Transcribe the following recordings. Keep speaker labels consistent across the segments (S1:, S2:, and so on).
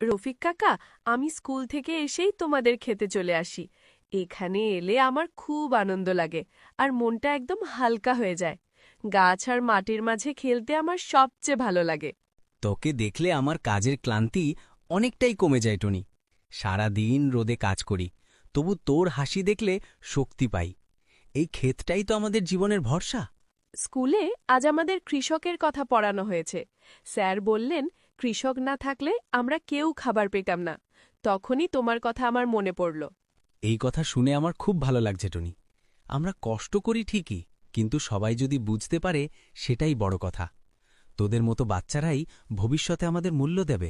S1: রফিক কাকা, আমি স্কুল থেকে এসেই তোমাদের খেতে চলে আসি। এখানে এলে আমার খুব আনন্দ লাগে আর মনটা একদম হালকা হয়ে যায়। গাছ আর মাটির মাঝে খেলতে আমার সবচেয়ে ভালো লাগে।
S2: তোকে দেখলে আমার কাজের ক্লান্তি অনেকটাই কমে যায় টনি। সারা দিন রোদে কাজ করি, তবু তোর হাসি দেখলে শক্তি পাই। এই ক্ষেতটাই তো আমাদের জীবনের ভরসা।
S1: স্কুলে আজ আমাদের কৃষকের কথা পড়ানো হয়েছে। স্যার বললেন, কৃষক না থাকলে আমরা কেউ খাবার পেতাম না। তখনই তোমার কথা আমার মনে পড়ল।
S2: এই কথা শুনে আমার খুব ভালো লাগছে টনি। আমরা কষ্ট করি ঠিকই, কিন্তু সবাই যদি বুঝতে পারে সেটাই বড় কথা। তোদের মতো বাচ্চারাই ভবিষ্যতে আমাদের মূল্য দেবে।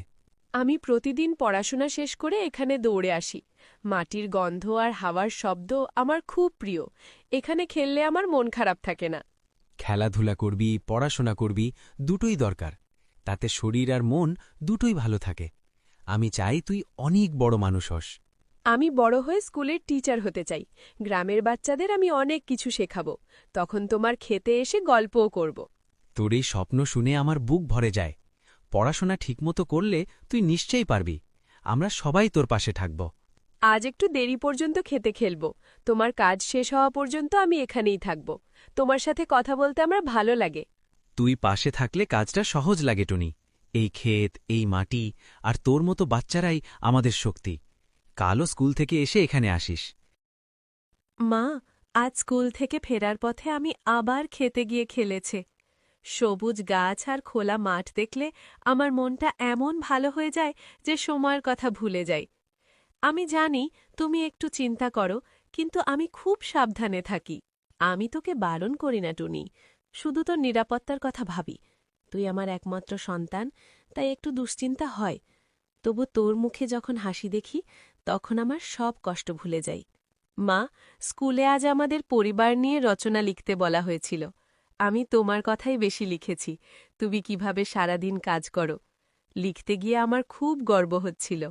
S1: আমি প্রতিদিন পড়াশোনা শেষ করে এখানে দৌড়ে আসি। মাটির গন্ধ আর হাওয়ার শব্দ আমার খুব প্রিয়। এখানে খেললে আমার মন খারাপ থাকে না।
S2: খেলাধুলা করবি, পড়াশোনা করবি, দুটোই দরকার। তাতে শরীর আর মন দুটোই ভালো থাকে। আমি চাই তুই অনেক বড় মানুষ হস।
S1: আমি বড় হয়ে স্কুলের টিচার হতে চাই। গ্রামের বাচ্চাদের আমি অনেক কিছু শেখাবো। তখন তোমার খেতে এসে গল্পও করব।
S2: তোর এই স্বপ্ন শুনে আমার বুক ভরে যায়। পড়াশোনা ঠিকমতো করলে তুই নিশ্চয়ই পারবি। আমরা সবাই তোর পাশে থাকব।
S1: আজ একটু দেরি পর্যন্ত খেতে খেলব। তোমার কাজ শেষ হওয়া পর্যন্ত আমি এখানেই থাকব। তোমার সাথে কথা বলতে আমার ভালো লাগে।
S2: তুই পাশে থাকলে কাজটা সহজ লাগে টনি। এই ক্ষেত, এই মাটি আর তোর মতো বাচ্চারাই আমাদের শক্তি। কালও স্কুল থেকে এসে এখানে আসিস।
S1: মা, আজ স্কুল থেকে ফেরার পথে আমি আবার খেতে গিয়ে খেলেছে। সবুজ গাছ আর খোলা মাঠ দেখলে আমার মনটা এমন ভালো হয়ে যায় যে সময়ের কথা ভুলে যাই। আমি জানি তুমি একটু চিন্তা করো, কিন্তু আমি খুব সাবধানে থাকি। আমি তোকে বারণ করি না টুনি, শুধু তোর নিরাপত্তার কথা ভাবি। তুই আমার একমাত্র সন্তান, তাই একটু দুশ্চিন্তা হয়। তবু তোর মুখে যখন হাসি দেখি, তখন আমার সব কষ্ট ভুলে যাই। মা, স্কুলে আজ আমাদের পরিবার নিয়ে রচনা লিখতে বলা হয়েছিল। আমি তোমার কথাই বেশি লিখেছি। তুমি কিভাবে সারাদিন কাজ করো লিখতে গিয়ে আমার খুব গর্ব হচ্ছিল।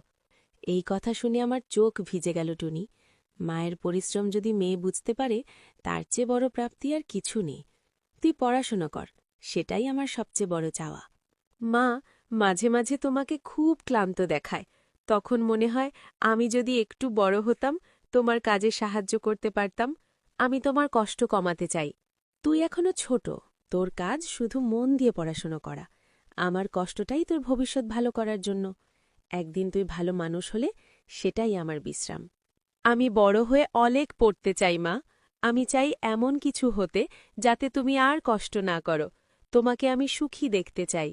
S1: এই কথা শুনে আমার চোখ ভিজে গেল টুনি। মায়ের পরিশ্রম যদি মেয়ে বুঝতে পারে, তার চেয়ে বড় প্রাপ্তি আর কিছু নেই। তুই পড়াশোনা কর, সেটাই আমার সবচেয়ে বড় চাওয়া। মা, মাঝে মাঝে তোমাকে খুব ক্লান্ত দেখায়। তখন মনে হয় আমি যদি একটু বড় হতাম, তোমার কাজে সাহায্য করতে পারতাম। আমি তোমার কষ্ট কমাতে চাই। তুই এখনো ছোট, তোর কাজ শুধু মন দিয়ে পড়াশোনা করা। আমার কষ্টটাই তোর ভবিষ্যৎ ভালো করার জন্য। একদিন তুই ভালো মানুষ হলে সেটাই আমার বিশ্রাম। আমি বড় হয়ে অনেক পড়তে চাই মা। আমি চাই এমন কিছু হতে যাতে তুমি আর কষ্ট না করো। তোমাকে আমি সুখী দেখতে চাই।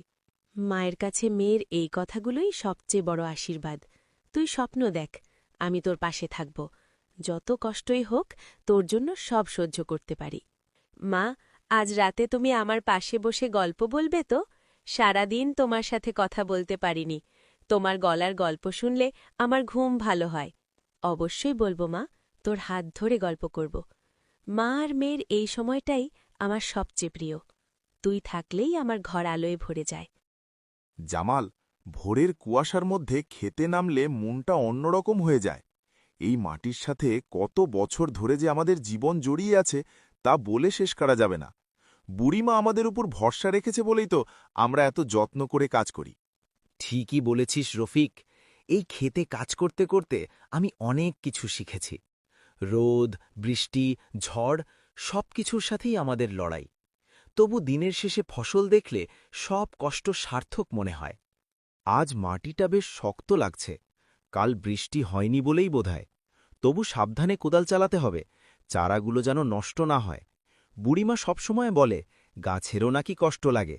S1: মায়ের কাছে মেয়ের এই কথাগুলোই সবচেয়ে বড় আশীর্বাদ। তুই স্বপ্ন দেখ, আমি তোর পাশে থাকব। যত কষ্টই হোক, তোর জন্য সব সহ্য করতে পারি। মা, আজ রাতে তুমি আমার পাশে বসে গল্প বলবে তো? সারাদিন তোমার সাথে কথা বলতে পারিনি। তোমার গলার গল্প শুনলে আমার ঘুম ভালো হয়। অবশ্যই বলবো মা, তোর হাত ধরে গল্প করব। মা আর মেয়ের এই সময়টাই আমার সবচেয়ে প্রিয়। তুই থাকলেই আমার ঘর আলোয় ভরে যায়।
S3: জামাল, ভোরের কুয়াশার মধ্যে খেতে নামলে মনটা অন্যরকম হয়ে যায়। এই মাটির সাথে কত বছর ধরে যে আমাদের জীবন জড়িয়ে আছে তা বলে শেষ করা যাবে না। বুড়িমা আমাদের উপর ভরসা রেখেছে বলেই তো আমরা এত যত্ন করে কাজ করি।
S4: ঠিকই বলেছিস রফিক। এই খেতে কাজ করতে করতে আমি অনেক কিছু শিখেছি। রোদ, বৃষ্টি, ঝড় সবকিছুর সাথেই আমাদের লড়াই। তবু দিনের শেষে ফসল দেখলে সব কষ্ট সার্থক মনে হয়।
S3: আজ মাটিটা বেশ শক্ত লাগছে। কাল বৃষ্টি হয়নি বলেই বোধহয়। তবু সাবধানে কোদাল চালাতে হবে, চারাগুলো যেন নষ্ট না হয়। বুড়িমা সবসময় বলে, গাছেরও নাকি কষ্ট লাগে।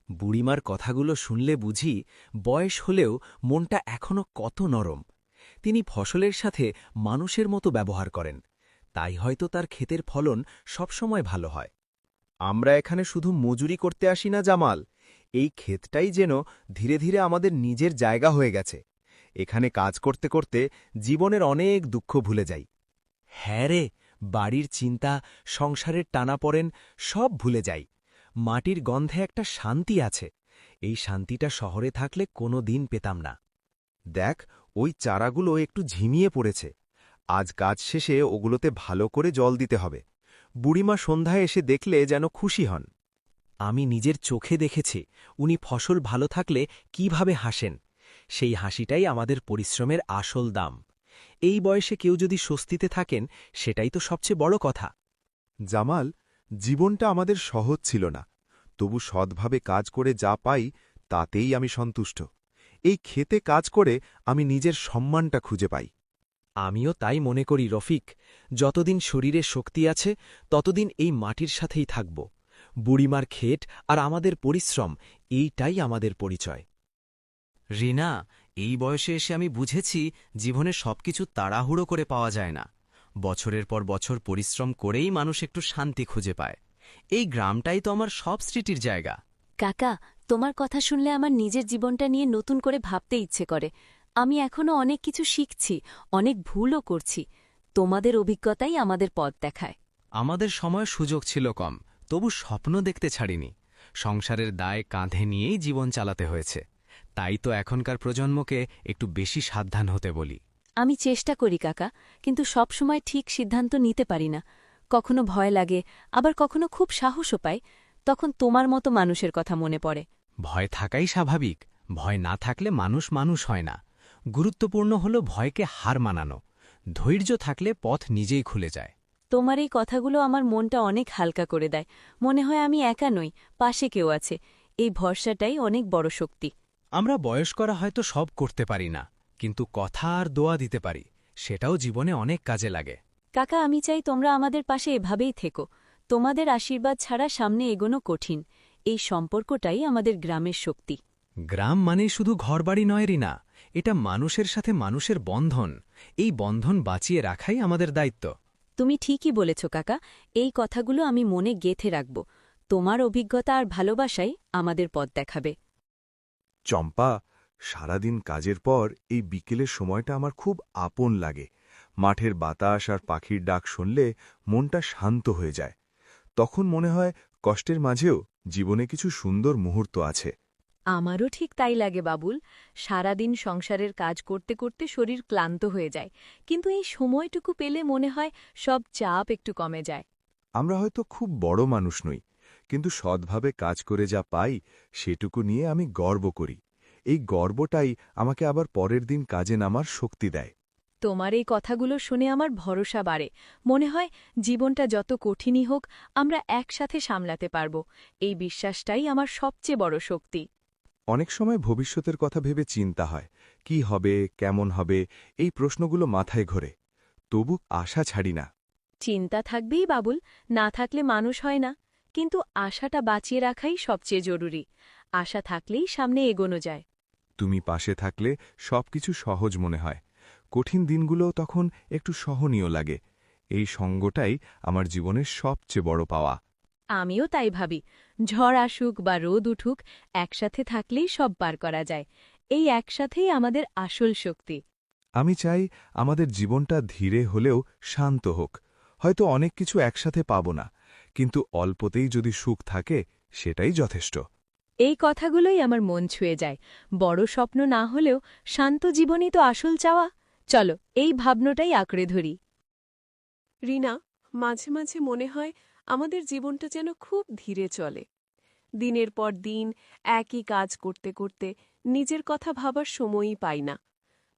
S2: বুড়িমার কথাগুলো শুনলে বুঝি বয়স হলেও মনটা এখনো কত নরম। তিনি ফসলের সাথে মানুষের মতো ব্যবহার করেন, তাই হয়তো তার ক্ষেতের ফলন সবসময় ভালো হয়।
S3: আমরা এখানে শুধু মজুরি করতে আসি না জামাল, এই ক্ষেতটাই যেন ধীরে ধীরে আমাদের নিজের জায়গা হয়ে গেছে। এখানে কাজ করতে করতে জীবনের অনেক দুঃখ ভুলে যাই।
S2: হ্যাঁ রে, বাড়ির চিন্তা, সংসারের টানাপড়েন সব ভুলে যাই। মাটির গন্ধে একটা শান্তি আছে, এই শান্তিটা শহরে থাকলে কোনো দিন পেতাম না।
S3: দেখ, ওই চারাগুলো একটু ঝিমিয়ে পড়েছে। আজ কাজ শেষে ওগুলোতে ভালো করে জল দিতে হবে। বুড়িমা সন্ধ্যায় এসে দেখলে যেন খুশি হন।
S2: আমি নিজের চোখে দেখেছি উনি ফসল ভালো থাকলে কিভাবে হাসেন। সেই হাসিটাই আমাদের পরিশ্রমের আসল দাম। এই বয়সে কেউ যদি স্বস্তিতে থাকেন, সেটাই তো সবচেয়ে বড় কথা।
S3: জামাল, জীবনটা আমাদের সহজ ছিল না, তবু সৎভাবে কাজ করে যা পাই তাতেই আমি সন্তুষ্ট। এই খেতে কাজ করে আমি নিজের সম্মানটা খুঁজে পাই।
S2: আমিও তাই মনে করি রফিক, যতদিন শরীরে শক্তি আছে ততদিন এই মাটির সাথেই থাকব। বুড়িমার ক্ষেত আর আমাদের পরিশ্রম, এইটাই আমাদের পরিচয়।
S4: রিনা, এই বয়সে এসে আমি বুঝেছি জীবনে সবকিছু তাড়াহুড়ো করে পাওয়া যায় না। বছরের পর বছর পরিশ্রম করেই মানুষ একটু শান্তি খুঁজে পায়। এই গ্রামটাই তো আমার সব স্মৃতির জায়গা।
S5: কাকা, তোমার কথা শুনলে আমার নিজের জীবনটা নিয়ে নতুন করে ভাবতে ইচ্ছে করে। আমি এখনো অনেক কিছু শিখছি, অনেক ভুলও করছি। তোমাদের অভিজ্ঞতাই আমাদের পথ দেখায়।
S4: আমাদের সময় সুযোগ ছিল কম, তবু স্বপ্ন দেখতে ছাড়িনি। সংসারের দায় কাঁধে নিয়েই জীবন চালাতে হয়েছে। তাই তো এখনকার প্রজন্মকে একটু বেশি সাবধান হতে বলি।
S5: আমি চেষ্টা করি কাকা, কিন্তু সবসময় ঠিক সিদ্ধান্ত নিতে পারি না। কখনো ভয় লাগে, আবার কখনো খুব সাহসও পাই। তখন তোমার মতো মানুষের কথা মনে পড়ে।
S4: ভয় থাকাই স্বাভাবিক। ভয় না থাকলে মানুষ মানুষ হয় না। গুরুত্বপূর্ণ হল ভয়কে হার মানানো। ধৈর্য থাকলে পথ নিজেই খুলে যায়।
S5: তোমার এই কথাগুলো আমার মনটা অনেক হালকা করে দেয়। মনে হয় আমি একা নই, পাশে কেউ আছে। এই ভরসাটাই অনেক বড় শক্তি।
S4: আমরা বয়স্করা হয়তো সব করতে পারি না, কিন্তু কথা আর দোয়া দিতে পারি। সেটাও জীবনে অনেক কাজে লাগে।
S5: কাকা, আমি চাই তোমরা আমাদের পাশে এভাবেই থেকো। তোমাদের আশীর্বাদ ছাড়া সামনে এগোনো কঠিন। এই সম্পর্কটাই আমাদের গ্রামের শক্তি।
S4: গ্রাম মানে শুধু ঘরবাড়ি নয় রিনা, এটা মানুষের সাথে মানুষের বন্ধন। এই বন্ধন বাঁচিয়ে রাখাই আমাদের দায়িত্ব।
S5: তুমি ঠিকই বলেছ কাকা, এই কথাগুলো আমি মনে গেঁথে রাখব। তোমার অভিজ্ঞতা আর ভালোবাসাই আমাদের পথ দেখাবে।
S3: চম্পা, সারাদিন কাজের পর এই বিকেলের সময়টা আমার খুব আপন লাগে। মাঠের বাতাস আর পাখির ডাক শুনলে মনটা শান্ত হয়ে যায়। তখন মনে হয় কষ্টের মাঝেও জীবনে কিছু সুন্দর মুহূর্ত আছে।
S1: আমারও ঠিক তাই লাগে বাবুল। সারাদিন সংসারের কাজ করতে করতে শরীর ক্লান্ত হয়ে যায়, কিন্তু এই সময়টুকু পেলে মনে হয় সব চাপ একটু কমে যায়।
S3: আমরা হয়তো খুব বড় মানুষ নই, কিন্তু সৎভাবে কাজ করে যা পাই সেটুকু নিয়ে আমি গর্ব করি। এই গর্বটাই আমাকে আবার পরের দিন কাজে নামার শক্তি দেয়।
S1: তোমার এই কথাগুলো শুনে আমার ভরসা বাড়ে। মনে হয় জীবনটা যত কঠিনই হোক, আমরা একসাথে সামলাতে পারব। এই বিশ্বাসটাই আমার সবচেয়ে বড় শক্তি।
S3: অনেক সময় ভবিষ্যতের কথা ভেবে চিন্তা হয়, কি হবে, কেমন হবে, এই প্রশ্নগুলো মাথায় ঘোরে। তবু আশা ছাড়ি না।
S1: চিন্তা থাকবেই বাবুল, না থাকলে মানুষ হয় না। কিন্তু আশাটা বাঁচিয়ে রাখাই সবচেয়ে জরুরি। আশা থাকলেই সামনে এগোনো যায়।
S3: তুমি পাশে থাকলে সবকিছু সহজ মনে হয়। কঠিন দিনগুলোও তখন একটু সহনীয় লাগে। এই সঙ্গটাই আমার জীবনের সবচেয়ে বড় পাওয়া।
S1: আমিও তাই ভাবি। ঝড় আসুক বা রোদ উঠুক, একসাথে থাকলেই সব পার করা যায়। এই একসাথেই আমাদের আসল শক্তি।
S3: আমি চাই আমাদের জীবনটা ধীরে হলেও শান্ত হোক। হয়তো অনেক কিছু একসাথে পাব না, কিন্তু অল্পতেই যদি সুখ থাকে সেটাই যথেষ্ট।
S1: এই কথাগুলোই আমার মন ছুঁয়ে যায়। বড় স্বপ্ন না হলেও শান্ত জীবনই তো আসল চাওয়া। চলো, এই ভাবনাটাই আঁকড়ে ধরি। রিনা, মাঝে মাঝে মনে হয় আমাদের জীবনটা যেন খুব ধীরে চলে। দিনের পর দিন একই কাজ করতে করতে নিজের কথা ভাবার সময়ই পাই না।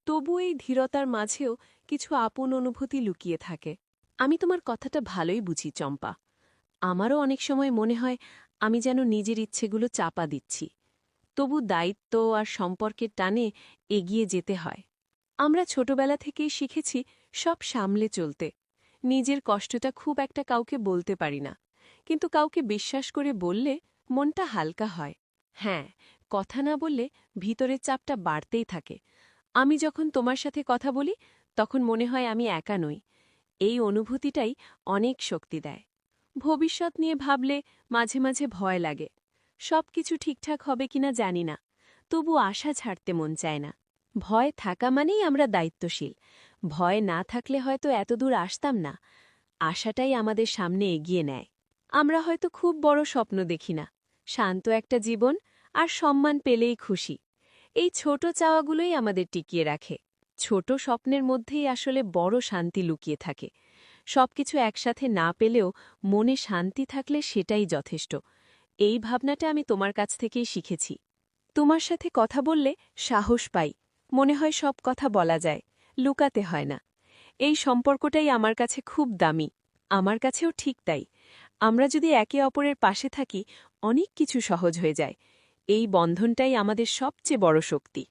S1: তবু এই ধীরতার মাঝেও কিছু আপন অনুভূতি লুকিয়ে থাকে। আমি তোমার কথাটা ভালোই বুঝি চম্পা। আমারও অনেক সময় মনে হয় আমি যেন নিজের ইচ্ছেগুলো চাপা দিচ্ছি। তবু দায়িত্ব আর সম্পর্কের টানে এগিয়ে যেতে হয়। আমরা ছোটবেলা থেকেই শিখেছি সব সামলে চলতে। নিজের কষ্টটা খুব একটা কাউকে বলতে পারি না, কিন্তু কাউকে বিশ্বাস করে বললে মনটা হালকা হয়। হ্যাঁ, কথা না বললে ভিতরের চাপটা বাড়তেই থাকে। আমি যখন তোমার সাথে কথা বলি তখন মনে হয় আমি একা নই। এই অনুভূতিটাই অনেক শক্তি দেয়। ভবিষ্যৎ নিয়ে ভাবলে মাঝে মাঝে ভয় লাগে। সবকিছু ঠিকঠাক হবে কিনা জানি না, তবু আশা ছাড়তে মন চায় না। ভয় থাকা মানেই আমরা দায়িত্বশীল। ভয় না থাকলে হয়তো এতদূর আসতাম না। আশাটাই আমাদের সামনে এগিয়ে নেয়। আমরা হয়তো খুব বড় স্বপ্ন দেখি না, শান্ত একটা জীবন আর সম্মান পেলেই খুশি। এই ছোট চাওয়াগুলোই আমাদের টিকিয়ে রাখে। ছোট স্বপ্নের মধ্যেই আসলে বড় শান্তি লুকিয়ে থাকে। সবকিছু একসাথে না পেলেও মনে শান্তি থাকলে সেটাই যথেষ্ট। এই ভাবনাটা আমি তোমার কাছ থেকেই শিখেছি। তোমার সাথে কথা বললে সাহস পাই, মনে হয় সব কথা বলা যায়, লুকাতে হয় না। এই সম্পর্কটাই আমার কাছে খুব দামি, আমার কাছেও ঠিক তাই। আমরা যদি একে অপরের পাশে থাকি, অনেক কিছু সহজ হয়ে যায়। এই বন্ধনটাই আমাদের সবচেয়ে বড় শক্তি।